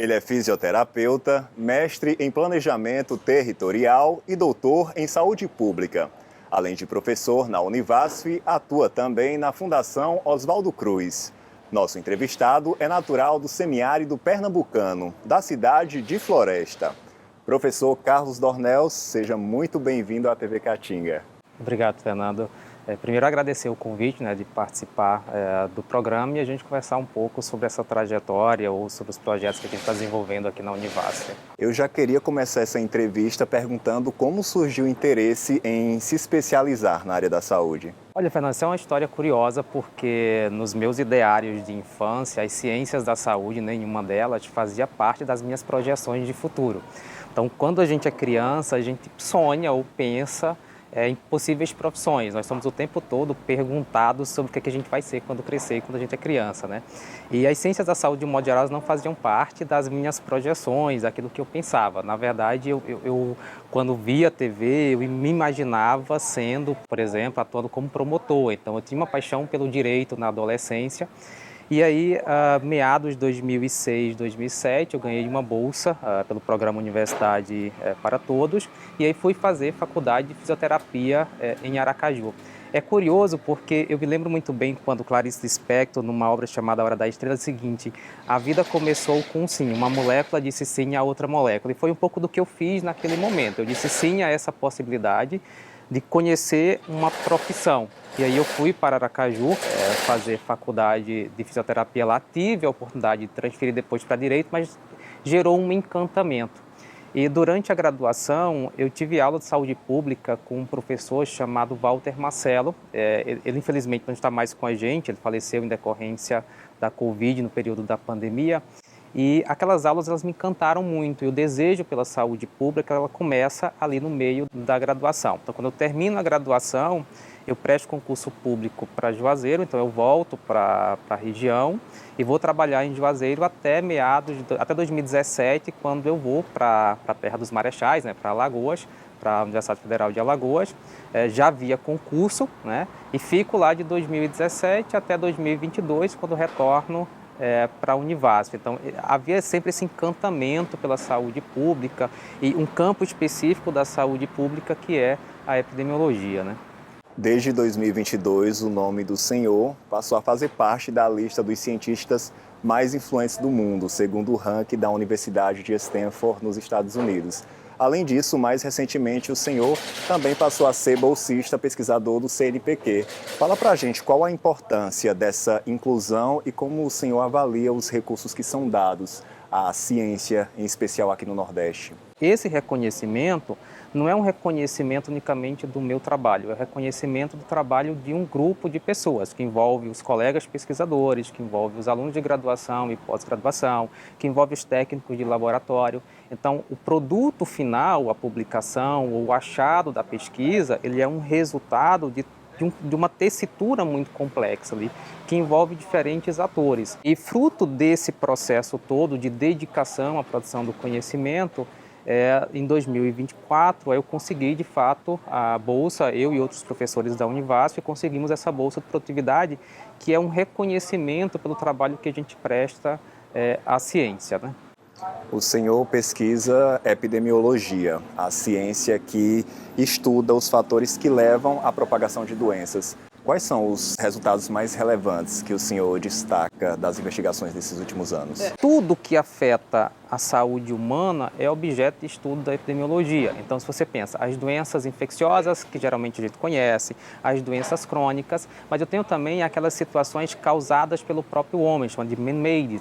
Ele é fisioterapeuta, mestre em planejamento territorial e doutor em saúde pública. Além de professor na Univasf, atua também na Fundação Oswaldo Cruz. Nosso entrevistado é natural do semiárido pernambucano, da cidade de Floresta. Professor Carlos Dornels, seja muito bem-vindo à TV Caatinga. Obrigado, Fernando. Primeiro, agradecer o convite de participar do programa e a gente conversar um pouco sobre essa trajetória ou sobre os projetos que a gente está desenvolvendo aqui na Univasf. Eu já queria começar essa entrevista perguntando como surgiu o interesse em se especializar na área da saúde. Olha, Fernando, essa é uma história curiosa porque nos meus ideários de infância, as ciências da saúde, nenhuma delas fazia parte das minhas projeções de futuro. Então, quando a gente é criança, a gente sonha ou pensa em possíveis profissões. Nós somos o tempo todo perguntados sobre o que a gente vai ser quando crescer, quando a gente é criança, né? E as ciências da saúde, de modo geral, não faziam parte das minhas projeções, daquilo que eu pensava. Na verdade, eu quando via TV, eu me imaginava sendo, por exemplo, atuando como promotor. Então, eu tinha uma paixão pelo direito na adolescência. E aí, meados de 2006, 2007, eu ganhei uma bolsa pelo programa Universidade para Todos e aí fui fazer faculdade de fisioterapia em Aracaju. É curioso porque eu me lembro muito bem quando Clarice Lispector, numa obra chamada A Hora da Estrela, disse o seguinte: a vida começou com um sim, uma molécula disse sim a outra molécula. E foi um pouco do que eu fiz naquele momento. Eu disse sim a essa possibilidade de conhecer uma profissão. E aí eu fui para Aracaju fazer faculdade de fisioterapia lá, tive a oportunidade de transferir depois para Direito, mas gerou um encantamento. E durante a graduação eu tive aula de saúde pública com um professor chamado Walter Marcelo. Ele infelizmente não está mais com a gente, ele faleceu em decorrência da Covid no período da pandemia. E aquelas aulas elas me encantaram muito e o desejo pela saúde pública ela começa ali no meio da graduação. Então, quando eu termino a graduação, eu presto concurso público para Juazeiro, então eu volto para a região e vou trabalhar em Juazeiro até até 2017, quando eu vou para a Terra dos Marechais, para Alagoas, para a Universidade Federal de Alagoas, já via concurso, e fico lá de 2017 até 2022, quando retorno para a Univasf. Então, havia sempre esse encantamento pela saúde pública e um campo específico da saúde pública que é a epidemiologia, Desde 2022, o nome do senhor passou a fazer parte da lista dos cientistas mais influentes do mundo, segundo o ranking da Universidade de Stanford, nos Estados Unidos. Além disso, mais recentemente, o senhor também passou a ser bolsista pesquisador do CNPq. Fala pra gente qual a importância dessa inclusão e como o senhor avalia os recursos que são dados à ciência, em especial aqui no Nordeste. Esse reconhecimento não é um reconhecimento unicamente do meu trabalho, é um reconhecimento do trabalho de um grupo de pessoas, que envolve os colegas pesquisadores, que envolve os alunos de graduação e pós-graduação, que envolve os técnicos de laboratório. Então, o produto final, a publicação ou o achado da pesquisa, ele é um resultado de uma tessitura muito complexa ali, que envolve diferentes atores. E fruto desse processo todo de dedicação à produção do conhecimento, em 2024, eu consegui, de fato, a bolsa, eu e outros professores da Univasf, conseguimos essa bolsa de produtividade, que é um reconhecimento pelo trabalho que a gente presta à ciência, O senhor pesquisa epidemiologia, a ciência que estuda os fatores que levam à propagação de doenças. Quais são os resultados mais relevantes que o senhor destaca das investigações desses últimos anos? Tudo que afeta a saúde humana é objeto de estudo da epidemiologia. Então, se você pensa, as doenças infecciosas, que geralmente a gente conhece, as doenças crônicas, mas eu tenho também aquelas situações causadas pelo próprio homem, chamado de man-made,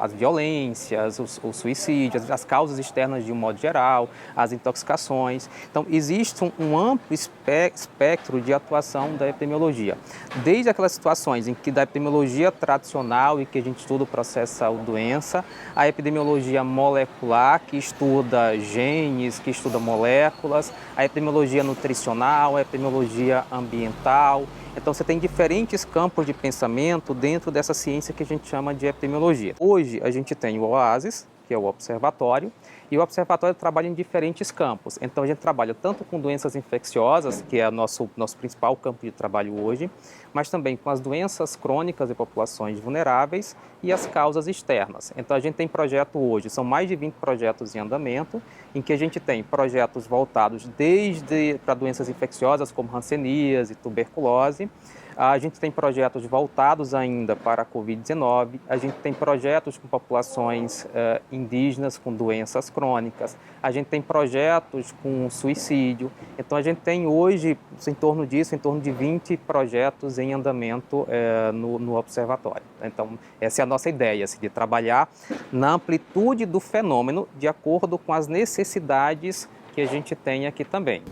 as violências, os suicídios, as causas externas de um modo geral, as intoxicações. Então, existe um amplo espectro de atuação da epidemiologia. Desde aquelas situações em que da epidemiologia tradicional e que a gente estuda o processo de saúde-doença, a epidemiologia molecular, que estuda genes, que estuda moléculas, a epidemiologia nutricional, a epidemiologia ambiental. Então, você tem diferentes campos de pensamento dentro dessa ciência que a gente chama de epidemiologia. Hoje, a gente tem o OASIS, que é o observatório, E o observatório trabalha em diferentes campos. Então, a gente trabalha tanto com doenças infecciosas, que é o nosso principal campo de trabalho hoje, mas também com as doenças crônicas de populações vulneráveis e as causas externas. Então, a gente tem projeto hoje, são mais de 20 projetos em andamento, em que a gente tem projetos voltados desde para doenças infecciosas, como hanseníase, tuberculose. A gente tem projetos voltados ainda para a Covid-19, a gente tem projetos com populações indígenas com doenças crônicas, a gente tem projetos com suicídio. Então, a gente tem hoje, em torno disso, em torno de 20 projetos em andamento no observatório. Então, essa é a nossa ideia, assim, de trabalhar na amplitude do fenômeno, de acordo com as necessidades que a gente tem aqui também.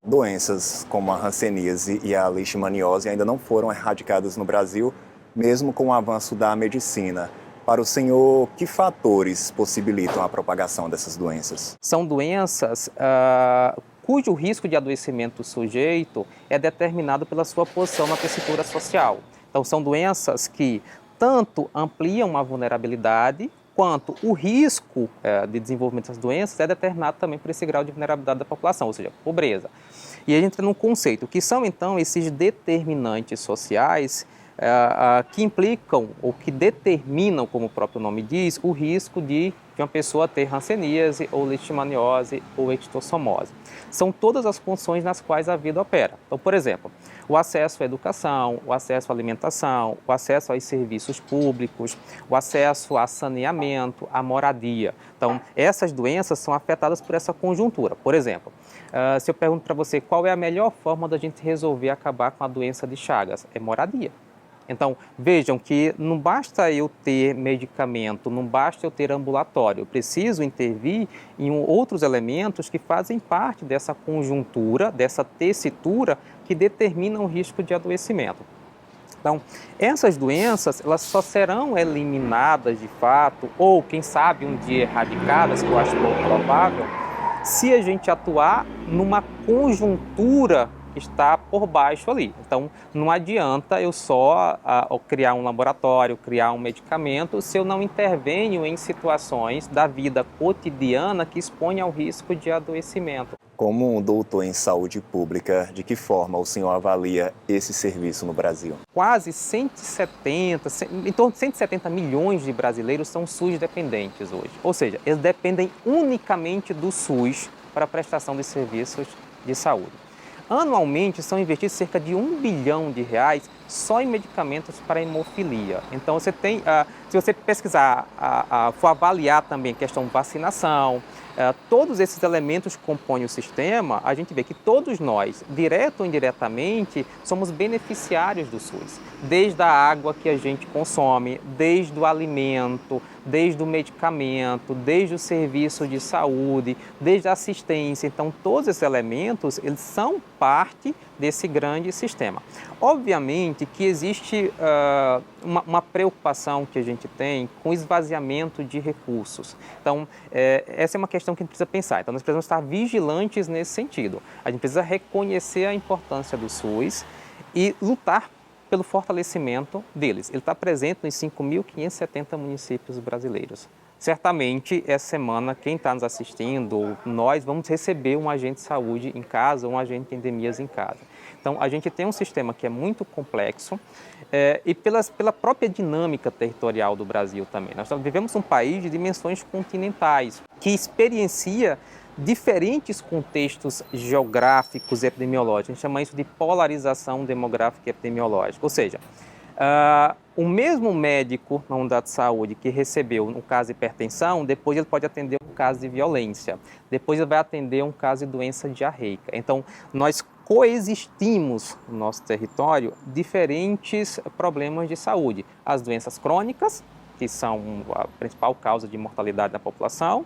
Doenças como a hanseníase e a leishmaniose ainda não foram erradicadas no Brasil, mesmo com o avanço da medicina. Para o senhor, que fatores possibilitam a propagação dessas doenças? São doenças cujo risco de adoecimento sujeito é determinado pela sua posição na tessitura social. Então, são doenças que tanto ampliam a vulnerabilidade, quanto o risco de desenvolvimento dessas doenças é determinado também por esse grau de vulnerabilidade da população, ou seja, pobreza. E a gente entra num conceito, que são então esses determinantes sociais que implicam ou que determinam, como o próprio nome diz, o risco de uma pessoa ter hanseníase ou leishmaniose ou ectossomose. São todas as funções nas quais a vida opera. Então, por exemplo, o acesso à educação, o acesso à alimentação, o acesso aos serviços públicos, o acesso a saneamento, à moradia. Então, essas doenças são afetadas por essa conjuntura. Por exemplo, se eu pergunto para você qual é a melhor forma da gente resolver acabar com a doença de Chagas, é moradia. Então, vejam que não basta eu ter medicamento, não basta eu ter ambulatório, eu preciso intervir em outros elementos que fazem parte dessa conjuntura, dessa tessitura que determinam o risco de adoecimento. Então, essas doenças, elas só serão eliminadas de fato, ou quem sabe um dia erradicadas, que eu acho pouco provável, se a gente atuar numa conjuntura que está por baixo ali. Então, não adianta eu só criar um laboratório, criar um medicamento, se eu não intervenho em situações da vida cotidiana que expõem ao risco de adoecimento. Como um doutor em saúde pública, de que forma o senhor avalia esse serviço no Brasil? Quase 170, em torno de 170 milhões de brasileiros são SUS dependentes hoje. Ou seja, eles dependem unicamente do SUS para a prestação de serviços de saúde. Anualmente são investidos cerca de R$1 bilhão só em medicamentos para hemofilia. Então você tem, se você pesquisar, for avaliar também a questão de vacinação, todos esses elementos que compõem o sistema, a gente vê que todos nós, direto ou indiretamente, somos beneficiários do SUS. Desde a água que a gente consome, desde o alimento, desde o medicamento, desde o serviço de saúde, desde a assistência. Então, todos esses elementos, eles são parte desse grande sistema. Obviamente que existe uma preocupação que a gente tem com o esvaziamento de recursos. Então, essa é uma questão que a gente precisa pensar. Então, nós precisamos estar vigilantes nesse sentido. A gente precisa reconhecer a importância do SUS e lutar pelo fortalecimento deles. Ele está presente nos 5.570 municípios brasileiros. Certamente, essa semana, quem está nos assistindo, nós vamos receber um agente de saúde em casa, um agente de endemias em casa. Então, a gente tem um sistema que é muito complexo e pela própria dinâmica territorial do Brasil também. Nós vivemos um país de dimensões continentais, que experiencia diferentes contextos geográficos e epidemiológicos. A gente chama isso de polarização demográfica e epidemiológica. Ou seja, o mesmo médico na unidade de saúde que recebeu um caso de hipertensão, depois ele pode atender um caso de violência, depois ele vai atender um caso de doença diarreica. Então, nós coexistimos no nosso território diferentes problemas de saúde. As doenças crônicas, que são a principal causa de mortalidade da população,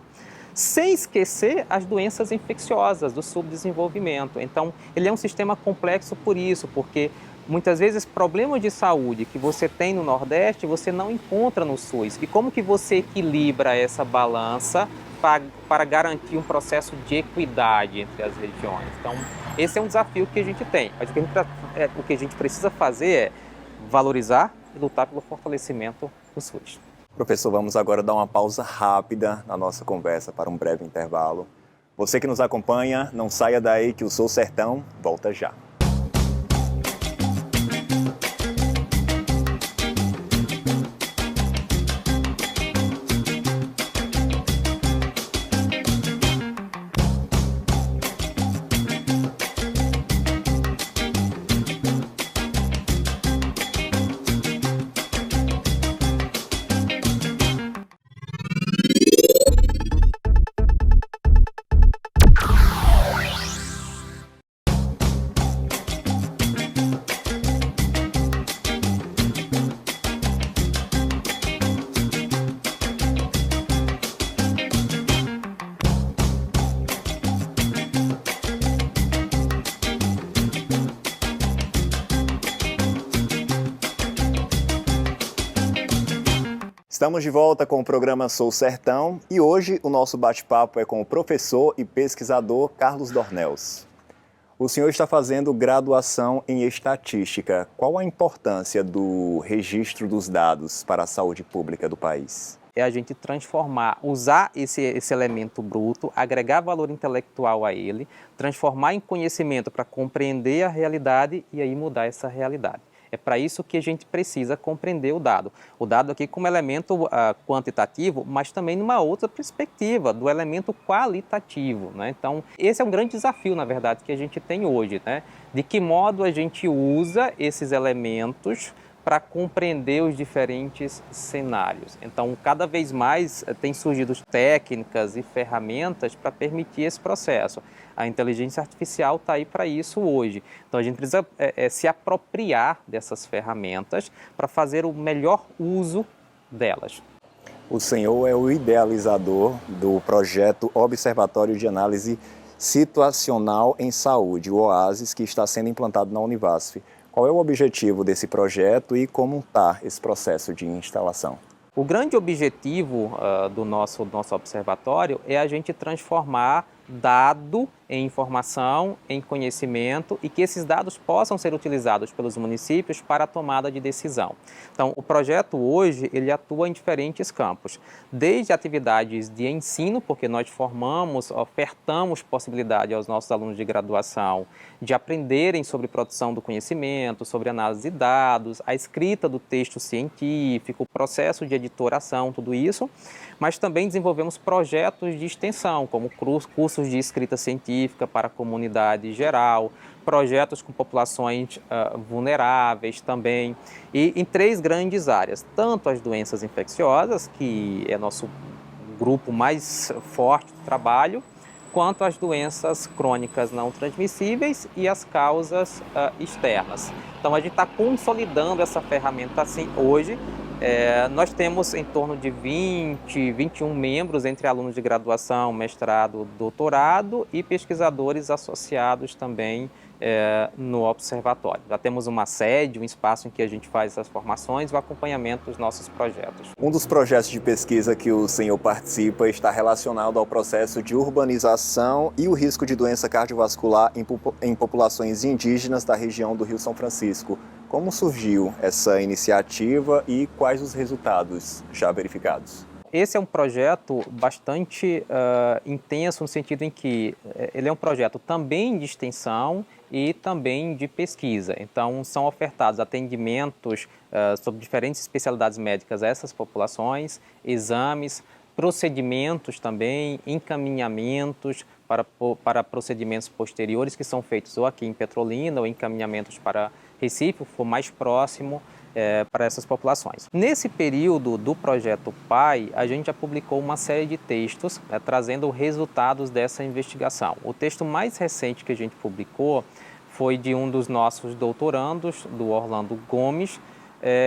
sem esquecer as doenças infecciosas do subdesenvolvimento. Então, ele é um sistema complexo por isso, porque muitas vezes problemas de saúde que você tem no Nordeste, você não encontra no SUS. E como que você equilibra essa balança para garantir um processo de equidade entre as regiões? Então, esse é um desafio que a gente tem. Mas o que a gente precisa fazer é valorizar e lutar pelo fortalecimento do SUS. Professor, vamos agora dar uma pausa rápida na nossa conversa para um breve intervalo. Você que nos acompanha, não saia daí que o Sou Sertão volta já. Estamos de volta com o programa Sou Sertão e hoje o nosso bate-papo é com o professor e pesquisador Carlos Dornels. O senhor está fazendo graduação em estatística. Qual a importância do registro dos dados para a saúde pública do país? É a gente transformar, usar esse elemento bruto, agregar valor intelectual a ele, transformar em conhecimento para compreender a realidade e aí mudar essa realidade. É para isso que a gente precisa compreender o dado. O dado aqui como elemento quantitativo, mas também numa outra perspectiva, do elemento qualitativo, né? Então, esse é um grande desafio, na verdade, que a gente tem hoje, né? De que modo a gente usa esses elementos para compreender os diferentes cenários. Então, cada vez mais tem surgido técnicas e ferramentas para permitir esse processo. A inteligência artificial está aí para isso hoje. Então, a gente precisa se apropriar dessas ferramentas para fazer o melhor uso delas. O senhor é o idealizador do projeto Observatório de Análise Situacional em Saúde, o OASIS, que está sendo implantado na Univasf. Qual é o objetivo desse projeto e como está esse processo de instalação? O grande objetivo do nosso observatório é a gente transformar dado em informação, em conhecimento e que esses dados possam ser utilizados pelos municípios para a tomada de decisão. Então, o projeto hoje, ele atua em diferentes campos, desde atividades de ensino, porque nós formamos, ofertamos possibilidade aos nossos alunos de graduação de aprenderem sobre produção do conhecimento, sobre análise de dados, a escrita do texto científico, o processo de editoração, tudo isso, mas também desenvolvemos projetos de extensão, como cursos de escrita científica para a comunidade geral, projetos com populações vulneráveis também, e em 3 grandes áreas, tanto as doenças infecciosas, que é nosso grupo mais forte do trabalho, quanto as doenças crônicas não transmissíveis e as causas externas. Então, a gente está consolidando essa ferramenta assim hoje. Nós temos em torno de 20, 21 membros entre alunos de graduação, mestrado, doutorado e pesquisadores associados também no observatório. Já temos uma sede, um espaço em que a gente faz essas formações e o acompanhamento dos nossos projetos. Um dos projetos de pesquisa que o senhor participa está relacionado ao processo de urbanização e o risco de doença cardiovascular em populações indígenas da região do Rio São Francisco. Como surgiu essa iniciativa e quais os resultados já verificados? Esse é um projeto bastante intenso no sentido em que ele é um projeto também de extensão e também de pesquisa. Então, são ofertados atendimentos sobre diferentes especialidades médicas a essas populações, exames, procedimentos também, encaminhamentos para procedimentos posteriores que são feitos ou aqui em Petrolina ou encaminhamentos para Recife, que for mais próximo para essas populações. Nesse período do projeto PAI, a gente já publicou uma série de textos trazendo resultados dessa investigação. O texto mais recente que a gente publicou foi de um dos nossos doutorandos, do Orlando Gomes,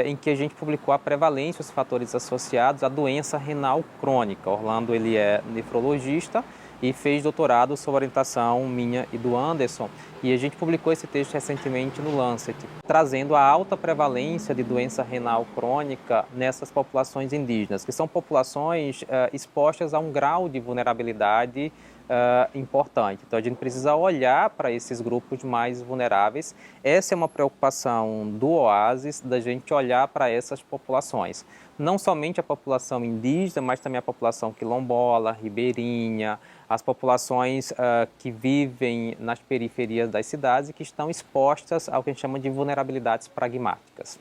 em que a gente publicou a prevalência e os fatores associados à doença renal crônica. Orlando ele é nefrologista e fez doutorado sob orientação minha e do Anderson. E a gente publicou esse texto recentemente no Lancet, trazendo a alta prevalência de doença renal crônica nessas populações indígenas, que são populações expostas a um grau de vulnerabilidade importante. Então a gente precisa olhar para esses grupos mais vulneráveis. Essa é uma preocupação do Oasis, da gente olhar para essas populações. Não somente a população indígena, mas também a população quilombola, ribeirinha, as populações que vivem nas periferias das cidades e que estão expostas ao que a gente chama de vulnerabilidades pragmáticas.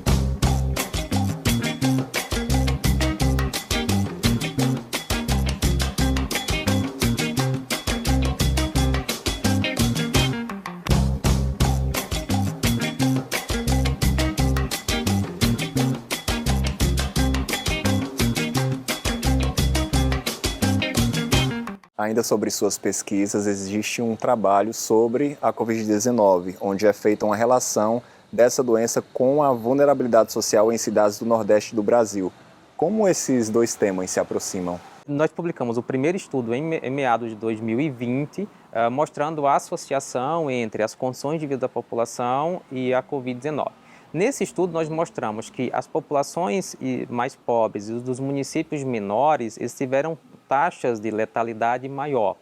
Ainda sobre suas pesquisas, existe um trabalho sobre a Covid-19, onde é feita uma relação dessa doença com a vulnerabilidade social em cidades do Nordeste do Brasil. Como esses dois temas se aproximam? Nós publicamos o primeiro estudo em meados de 2020, mostrando a associação entre as condições de vida da população e a Covid-19. Nesse estudo, nós mostramos que as populações mais pobres e os dos municípios menores, eles tiveram taxas de letalidade maior.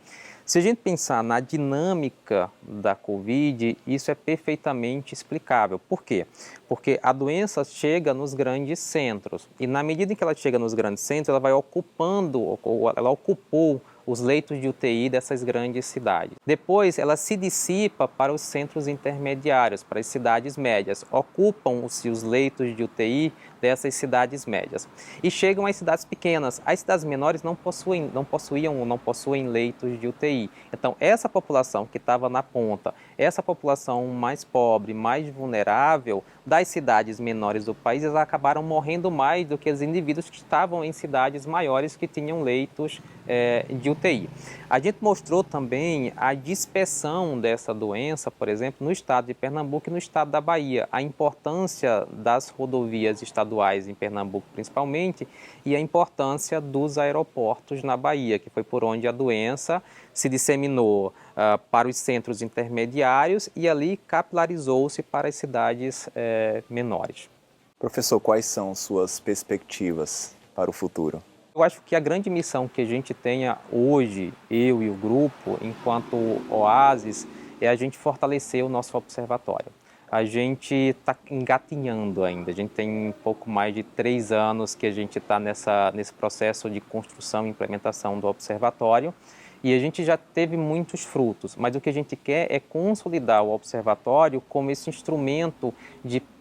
Se a gente pensar na dinâmica da Covid, isso é perfeitamente explicável. Por quê? Porque a doença chega nos grandes centros e na medida em que ela chega nos grandes centros, ela vai ocupando, ou ela ocupou os leitos de UTI dessas grandes cidades. Depois, ela se dissipa para os centros intermediários, para as cidades médias. Ocupam-se os leitos de UTI dessas cidades médias. E chegam às cidades pequenas. As cidades menores não possuem leitos de UTI. Então, essa população que estava na ponta, essa população mais pobre, mais vulnerável das cidades menores do país, elas acabaram morrendo mais do que os indivíduos que estavam em cidades maiores que tinham leitos de UTI. A gente mostrou também a dispersão dessa doença, por exemplo, no estado de Pernambuco e no estado da Bahia, a importância das rodovias estaduais em Pernambuco principalmente e a importância dos aeroportos na Bahia, que foi por onde a doença se disseminou para os centros intermediários e ali capilarizou-se para as cidades menores. Professor, quais são suas perspectivas para o futuro? Eu acho que a grande missão que a gente tenha hoje, eu e o grupo, enquanto Oasis, é a gente fortalecer o nosso observatório. A gente está engatinhando ainda, a gente tem um pouco mais de 3 anos que a gente está nesse processo de construção e implementação do observatório e a gente já teve muitos frutos, mas o que a gente quer é consolidar o observatório como esse instrumento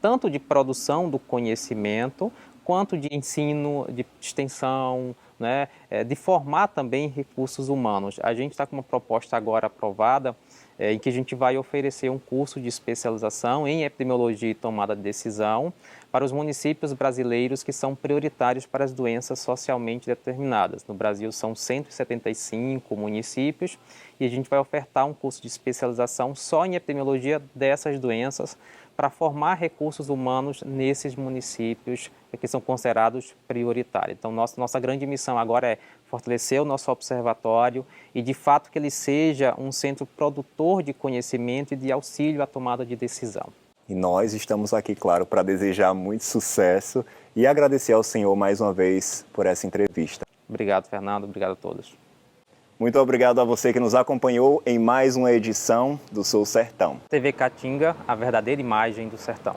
tanto de produção do conhecimento, quanto de ensino, de extensão, né, de formar também recursos humanos. A gente está com uma proposta agora aprovada em que a gente vai oferecer um curso de especialização em epidemiologia e tomada de decisão para os municípios brasileiros que são prioritários para as doenças socialmente determinadas. No Brasil são 175 municípios e a gente vai ofertar um curso de especialização só em epidemiologia dessas doenças para formar recursos humanos nesses municípios que são considerados prioritários. Então, nossa grande missão agora é fortalecer o nosso observatório e, de fato, que ele seja um centro produtor de conhecimento e de auxílio à tomada de decisão. E nós estamos aqui, claro, para desejar muito sucesso e agradecer ao senhor mais uma vez por essa entrevista. Obrigado, Fernando. Obrigado a todos. Muito obrigado a você que nos acompanhou em mais uma edição do Sul Sertão. TV Caatinga, a verdadeira imagem do sertão.